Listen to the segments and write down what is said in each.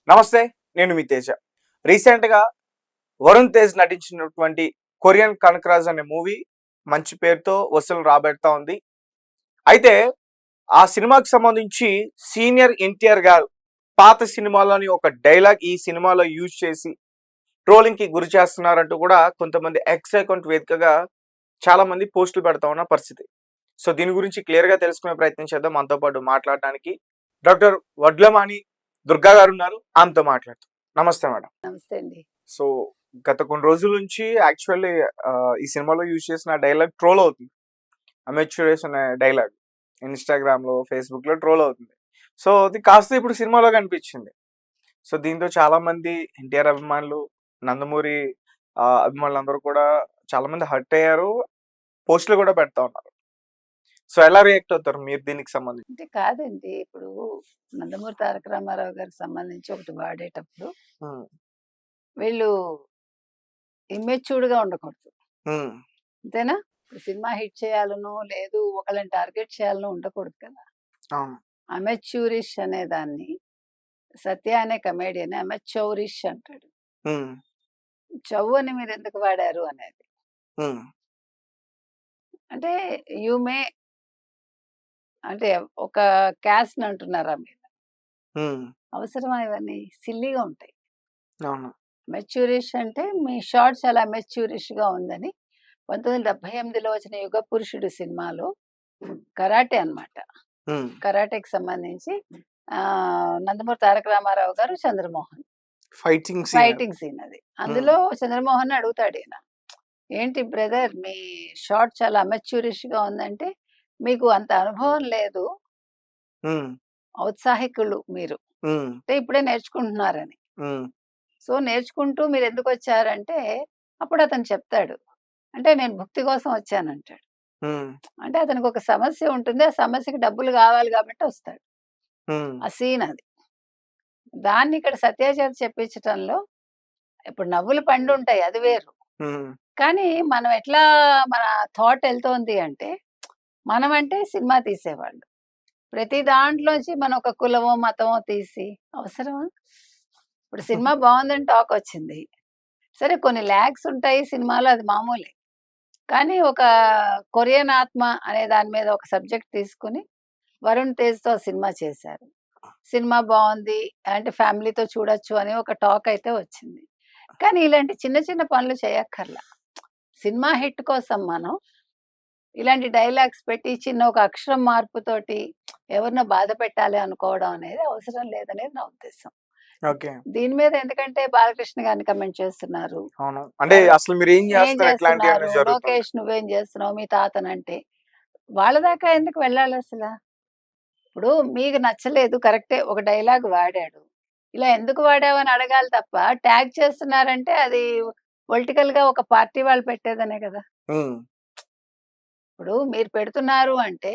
నమస్తే, నేను మీ తేజ. రీసెంట్‌గా వరుణ్ తేజ్ నటించినటువంటి 'కొరియన్ కనకరాజ్' అనే మూవీ మంచి పేరుతో వసూలు రాబడతా ఉంది. అయితే ఆ సినిమాకి సంబంధించి సీనియర్ ఎన్టీఆర్ గారు పాత సినిమాలోని ఒక డైలాగ్ ఈ సినిమాలో యూజ్ చేసి ట్రోలింగ్‌కి గురి చేస్తున్నారంటూ కూడా కొంతమంది ఎక్స్ అకౌంట్ వేదికగా చాలా మంది పోస్టులు పెడతా ఉన్న పరిస్థితి. సో దీని గురించి క్లియర్‌గా తెలుసుకునే ప్రయత్నం చేద్దాం. మనతో పాటు మాట్లాడడానికి డాక్టర్ వడ్లమాని దుర్గా గారు ఉన్నారు. ఆమెతో మాట్లాడతాం. నమస్తే మేడం. నమస్తే అండి. సో గత కొన్ని రోజుల నుంచి యాక్చువల్లీ ఈ సినిమాలో యూజ్ చేసిన డైలాగ్ ట్రోల్ అవుతుంది. అమెచ్యూరియస్ అనే డైలాగ్ ఇన్‌స్టాగ్రామ్‌లో, ఫేస్‌బుక్‌లో ట్రోల్ అవుతుంది. సో అది కాస్త ఇప్పుడు సినిమాలో కనిపించింది. సో దీంతో చాలా మంది ఎన్టీఆర్ అభిమానులు, నందమూరి అభిమానులందరూ కూడా చాలా మంది హర్ట్ అయ్యారు. పోస్టులు కూడా పెడతా ఉన్నారు. సో ఎలా రియాక్ట్ అవుతారు మీరు దీనికి సంబంధించి? అంటే కాదండి. ఇప్పుడు నందమూరి తారక రామారావు గారికి సంబంధించి ఒకటి వాడేటప్పుడు హ్మ్. వీళ్ళు ఇమ్మెచ్యూర్డ్‌గా ఉండకూడదు. హ్మ్. అంతేనా? ఇప్పుడు సినిమా హిట్ చేయాలనో, లేదు ఒకళ్ళని టార్గెట్ చేయాలనో ఉండకూడదు కదా! అవును. అమెచ్యూరిష్ అనే దాన్ని సత్య అనే కమెడియన్ అమెచౌరిష్ అంటాడు. హ్మ్. చౌ అని మీరెందుకు వాడారు అనేది. హ్మ్. అంటే యూ మే అంటే ఒక క్యాస్ట్‌ని అంటున్నారా మీరు? హ్మ్. అవసరమా ఇవన్నీ? సిల్లీగా ఉంటాయి. అవును. మెచ్యూరిష్ అంటే మీ షార్ట్ చాలా మెచ్యూరిష్‌గా ఉందని 1978లో వచ్చిన 'యుగ పురుషుడు' సినిమాలో కరాటే అన్నమాట. హ్మ్. కరాటేకి సంబంధించి నందమూరి తారక రామారావు గారు, Chandramohan fighting scene. Fighting scene అది. అందులో చంద్రమోహన్ అడుగుతాడు ఈయన, "ఏంటి బ్రదర్ మీ షాట్ చాలా అమెచ్యూరిష్‌గా ఉందంటే, మీకు అంత అనుభవం లేదు. హ్మ్. ఔత్సాహికులు మీరు. హ్మ్. అంటే ఇప్పుడే నేర్చుకుంటున్నారని. హ్మ్. సో, నేర్చుకుంటూ మీరెందుకొచ్చారంటే" అప్పుడు అతను చెప్తాడు. అంటే నేను భుక్తి కోసం వచ్చానంటాడు. హ్మ్. అంటే అతనికి ఒక సమస్య ఉంటుంది. ఆ సమస్యకి డబ్బులు కావాలి కాబట్టి వస్తాడు. హ్మ్. ఆ సీన్ అది. దాన్ని ఇక్కడ సత్య చేత చెప్పించటంలో ఇప్పుడు నవ్వులు పండుంటాయి అది వేరు. హ్మ్. కానీ మనం ఎట్లా మన థాట్ ఎళ్తోంది అంటే, మనమంటే సినిమా తీసేవాళ్ళు. ప్రతి దాంట్లోంచి మనం ఒక కులమో, మతమో తీసి అవసరమా? ఇప్పుడు సినిమా బావుందని టాకొచ్చింది. సరే కొన్ని లాగ్స్ ఉంటాయి సినిమాలో అది మామూలే. కానీ ఒక కొరియన్ ఆత్మ అనే దాని మీద ఒక సబ్జెక్ట్ తీసుకొని వరుణ్ తేజ్‌తో సినిమా చేశారు. సినిమా బావుంది. అంటే ఫ్యామిలీతో చూడొచ్చు అని ఒక టాక్ అయితే వచ్చింది. కానీ ఇలాంటి చిన్న చిన్న పనులు చేయక్కర్లా. సినిమా హిట్ కోసం మనం ఇలాంటి డైలాగ్స్ పెట్టి చిన్న ఒక అక్షరం మార్పుతోటి ఎవరినో బాధ పెట్టాలి అనుకోవడం అనేది అవసరం లేదనేది నా ఉద్దేశం. ఓకే. దీని మీద ఎందుకంటే బాలకృష్ణ గారిని కమెంట్ చేస్తున్నారు. అవును. అంటే అసలు మీరేం ఏం చేస్తారు చేస్తున్నారు? ఇట్లాంటియన్నీ జరుగుతుంటే? లోకేష్ నువ్వేం చేస్తున్నావు? మీ తాతనంటే. వాళ్ళ దాకా ఎందుకు వెళ్ళాలసల? ఇప్పుడు మీకు నచ్చలేదు కరెక్టే. ఒక డైలాగ్ వాడాడు. ఇలా ఎందుకు వాడావని అడగాలి తప్ప, ట్యాగ్ చేస్తున్నారంటే అది పొలిటికల్‌గా ఒక పార్టీ వాళ్ళు పెట్టేదనే కదా! హ్మ్. ఇప్పుడు మీరు పెడుతున్నారు అంటే,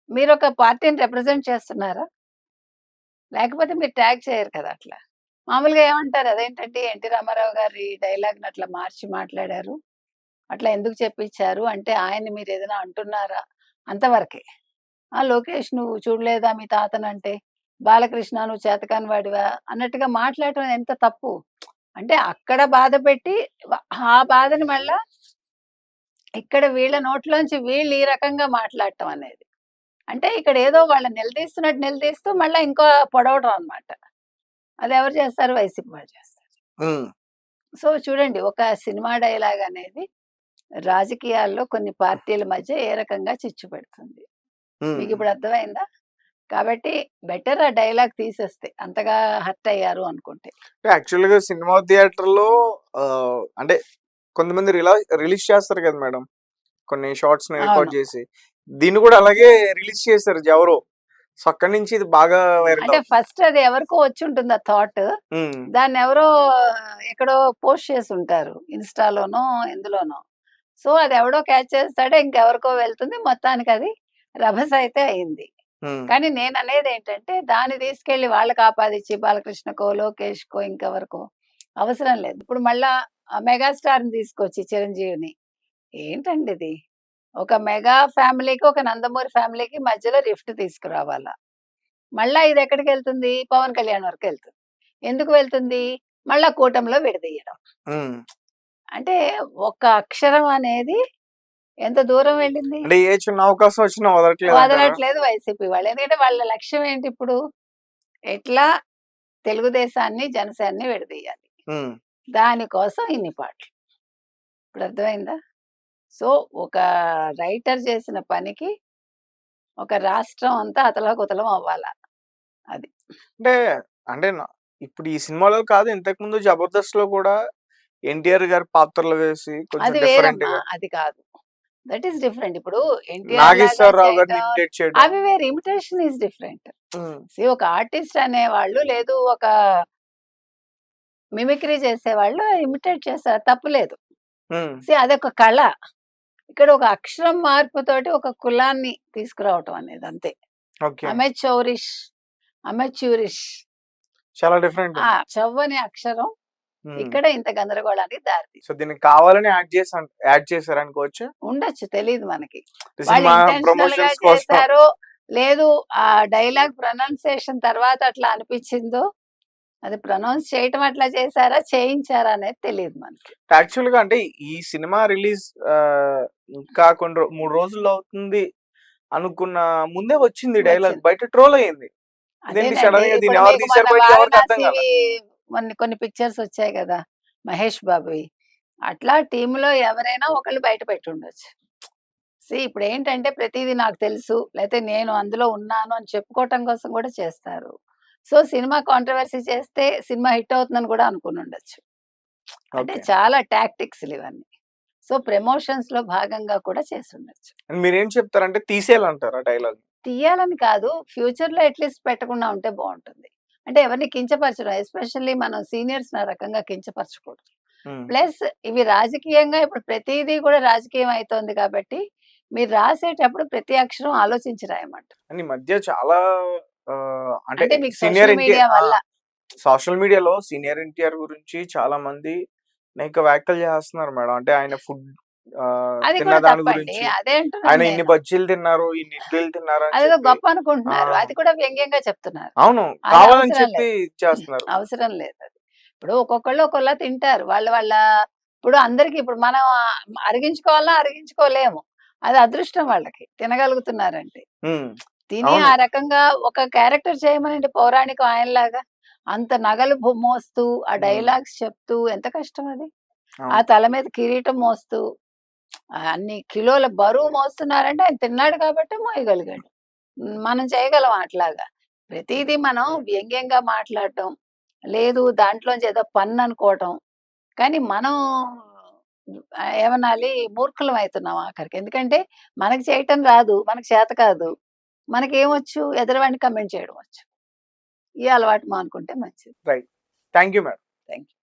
మీరొక పార్టీని రిప్రజెంట్ చేస్తున్నారా? లేకపోతే మీరు ట్యాగ్ చేయరు కదా అట్లా. మామూలుగా ఏమంటారు అదేంటంటే ఎన్టీ రామారావు గారి డైలాగ్‌ని అట్లా మార్చి మాట్లాడారు. అట్లా ఎందుకు చెప్పించారు అంటే ఆయన్ని మీరేదైనా అంటున్నారా? అంతవరకే. ఆ! లోకేష్ నువ్వు చూడలేదా మీ తాతనంటే, బాలకృష్ణ నువ్వు చేతకాని వాడివా అన్నట్టుగా మాట్లాడటం ఎంత తప్పు. అంటే అక్కడ బాధపెట్టి వ ఆ బాధని మళ్ళా ఇక్కడ వీళ్ళ నోట్లోంచి వీళ్ళు ఈ రకంగా మాట్లాడటం అనేది. అంటే ఇక్కడ ఏదో వాళ్ళని నిలదీస్తున్నట్టు నిలదీస్తూ మళ్ళా ఇంకో పొడవటం అన్నమాట. అదెవరు చేస్తారు? వైసీపీ వాళ్ళు చేస్తారు. హ్మ్. సో చూడండి ఒక సినిమా డైలాగ్ అనేది రాజకీయాల్లో కొన్ని పార్టీల మధ్య ఏ రకంగా చిచ్చు పెడుతుంది. హ్మ్. మీకిప్పుడు అర్థమైందా? కాబట్టి బెటర్ ఆ డైలాగ్ తీసేస్తే. అంతగా హర్ట్ అయ్యారు అనుకుంటే. యాక్చువల్‌గా సినిమా థియేటర్‌లో అంటే కొంతమంది రిలీజ్ చేస్తారు కదా మేడం. కొన్ని షార్ట్స్‌ని రికార్డ్ అవును. చేసి. దీన్ని కూడా అలాగే రిలీజ్ చేశారు ఎవరో. సో అక్కడి నుంచి ఇది బాగా వైరల్ అంటే అవుతుంది. ఫస్ట్ అది ఎవరికో వచ్చుంటుంది ఆ థాట్. హ్మ్. దాన్నెవరో ఎక్కడో పోస్ట్ చేసుంటారు. ఇన్‌స్టాలోనో, ఎందులోనో. సో, అదెవడో క్యాచ్ చేస్తాడు. ఇంకెవరికో వెళ్తుంది. మొత్తానికది రభస అయితే అయింది. హ్మ్. కానీ నేననేదేంటంటే, దాన్ని తీసుకెళ్ళి వాళ్ళకి ఆపాదిచ్చి బాలకృష్ణకో, లోకేష్‌కో ఇంకెవరికో అవసరం లేదు. ఇప్పుడు మళ్ళా మెగాస్టార్‌ని తీసుకొచ్చి చిరంజీవిని. ఏంటండిది? ఒక మెగా ఫ్యామిలీకి, ఒక నందమూరి ఫ్యామిలీకి మధ్యలో రిఫ్ట్ తీసుకురావాలా. మళ్ళా ఇదెక్కడికెళ్తుంది? పవన్ కళ్యాణ్ వరకెళ్తుంది. ఎందుకు వెళ్తుంది? మళ్ళా కూటమిలో విడదీయడం. ఉమ్. అంటే ఒక్క అక్షరం అనేది ఎంత దూరం వెళ్ళింది? అంటే ఏ చిన్న అవకాశం వచ్చినా వదలట్లేదు అంటారా? వదలట్లేదు వైసీపీ వాళ్ళు. ఎందుకంటే వాళ్ళ లక్ష్యం ఏంటి ఇప్పుడు? ఎట్లా తెలుగుదేశాన్ని, జనసేనని విడదీయాలి. ఉమ్. దానికోసం ఇన్ని పాటలు. ఇప్పుడు అర్థమైందా? సో, ఒక రైటర్ చేసిన పనికి ఒక రాష్ట్రం అంతా అతలాకుతలం అవ్వాల. అది. అంటే అంటే ఇప్పుడు ఈ సినిమాలో కాదు, ఇంతకు ముందు జబర్దస్త్ లో కూడా ఎన్టీఆర్ గారి పాత్రలు వేసి కొంచెం అది డిఫరెంట్ వేరమ్మా. గా అది కాదు. That is different. ఇప్పుడు ఎన్టీఆర్ లాగా నాగేశ్వరరావు గారిని చేయడం ఇమిటేట్ చేయడం. అవి వేరు. Imitation is different. ఉమ్. ఒక ఆర్టిస్ట్ అనేవాళ్ళు లేదు ఒక మిమిక్రీ చేసేవాళ్ళు ఇమిటేట్ చేస్తారు. తప్పులేదు. ఉమ్. అదొక కళ. ఇక్కడ ఒక అక్షరం మార్పుతోటి ఒక కులాన్ని తీసుకురావటం అనేది అంతే. ఓకే. అమెచ్యూరిష్ చాలా డిఫరెంట్. చవ్వని అక్షరం ఇక్కడ ఇంత గందరగోళానికి దారి సో దీనికి కావాలని యాడ్ చేశారు అనుకోవచ్చు. ఉండొచ్చు, తెలియదు మనకి. వాళ్ళు సినిమా ఇంటెన్షనల్ గా ప్రమోషన్స్ కోసం. చేశారో లేదు ఆ డైలాగ్ ప్రొనౌన్సియేషన్ తర్వాత అట్లా అనిపించిందో, అది ప్రొనౌన్స్ చేయటం అట్లా చేశారా, చేయించారా అనేది తెలియదు మనకి. యాక్చువల్ గా అంటే ఈ సినిమా రిలీజ్ ఇంకా 3 రోజుల్లో అవుతుంది అనుకున్న ముందే వచ్చింది డైలాగ్, వచ్చింది. బయట ట్రోల్ అయ్యింది. ఇదేంటి అదేనండి. సడన్ గా దీన్ని ఇప్పుడు ఎవరు మీకు తీశారు మొన్న బయట ఎవరికి అర్థం కాదు. వారణాసివి కొన్ని పిక్చర్స్ వచ్చాయి కదా మహేష్ బాబువి. అట్లా టీంలో ఎవరైనా ఒకళ్ళు బయట పెట్టి ఉండొచ్చు. ఇప్పుడు ఏంటంటే ప్రతిదీ నాకు తెలుసు, లేకపోతే నేను అందులో ఉన్నాను అని చెప్పుకోవటం కోసం కూడా చేస్తారు. సో సినిమా కాంట్రవర్సీ చేస్తే సినిమా హిట్ అవుతుందని కూడా అనుకుని ఉండొచ్చు. అంటే ఓకే. చాలా టాక్టిక్స్ ఇవన్నీ. సో ప్రమోషన్స్ లో భాగంగా కూడా చేసి ఉండొచ్చు. అండ్ మీరేం చెప్తారంటే తీసేయాలంటారా డైలాగ్? తీయాలని కాదు, ఫ్యూచర్ లో అట్లీస్ట్ పెట్టకుండా ఉంటే బాగుంటుంది. అంటే ఎవరిని కించపరచడం, ఎస్పెషల్లీ మనం సీనియర్స్ ఆ రకంగా కించపరచకూడదు. ప్లస్ ఇవి రాజకీయంగా ఇప్పుడు ప్రతిదీ కూడా రాజకీయం అవుతోంది కాబట్టి మీరు రాసేటప్పుడు ప్రతి అక్షరం ఆలోచించి రాయమంట. అని ఈ మధ్య చాలా అంటే అంటే మీకు సీనియర్ సోషల్ మీడియా వల్ల సోషల్ మీడియాలో సీనియర్ ఎన్టీఆర్ గురించి చాలా మంది అనేక వ్యాఖ్యలు చేస్తున్నారు మేడం. అంటే ఆయన ఫుడ్ అది తిన్న కూడా దాని తప్పండి. గురించి, అదే ఆయన అంటున్నాను ఇన్ని నేను. బజ్జీలు తిన్నారు, ఇన్ని ఇడ్లీలు తిన్నారు అని అదేదో చెప్పి. గొప్ప అనుకుంటున్నారు. ఆ. అది కూడా వ్యంగ్యంగా చెప్తున్నారు. అవును, అది కావాలని అవసరం చెప్పి చేస్తున్నారు. అవసరం లేదు అది. ఇప్పుడు ఒక్కొక్కళ్ళు ఒక్కొక్కలా తింటారు. వాళ్ళ ఇప్పుడు అందరికి ఇప్పుడు మనం అరిగించుకోవాలన్నా అరిగించుకోలేము. అది అదృష్టం వాళ్ళకి తినగలుగుతున్నారంటే. ఉమ్. తిని అవును. ఆ రకంగా ఒక క్యారెక్టర్ చేయమనండి పౌరాణికం ఆయనలాగా. అంత నగలు మోస్తూ ఆ డైలాగ్స్ చెప్తూ ఎంత కష్టం అది. ఆ అవును. తల మీద కిరీటం మోస్తూ అన్ని కిలోల బరువు మోస్తున్నారంటే ఆయన తిన్నాడు కాబట్టి మోయగలిగాడు. మనం చేయగలం అట్లాగా. ప్రతిదీ మనం వ్యంగ్యంగా మాట్లాడటం, లేదు దాంట్లోంచి ఏదో పన్ను అనుకోవటం. కానీ మనం ఏమనాలి మూర్ఖులం అవుతున్నాం ఆఖరికి. ఎందుకంటే మనకు చేయటం రాదు, మనకు చేత కాదు. మనకేమొచ్చు ఎదురువాడిని కమెంట్ చేయడం వచ్చు. ఈ అలవాటు మానుకుంటే మంచిది. Right. Thank you madam. Thank you.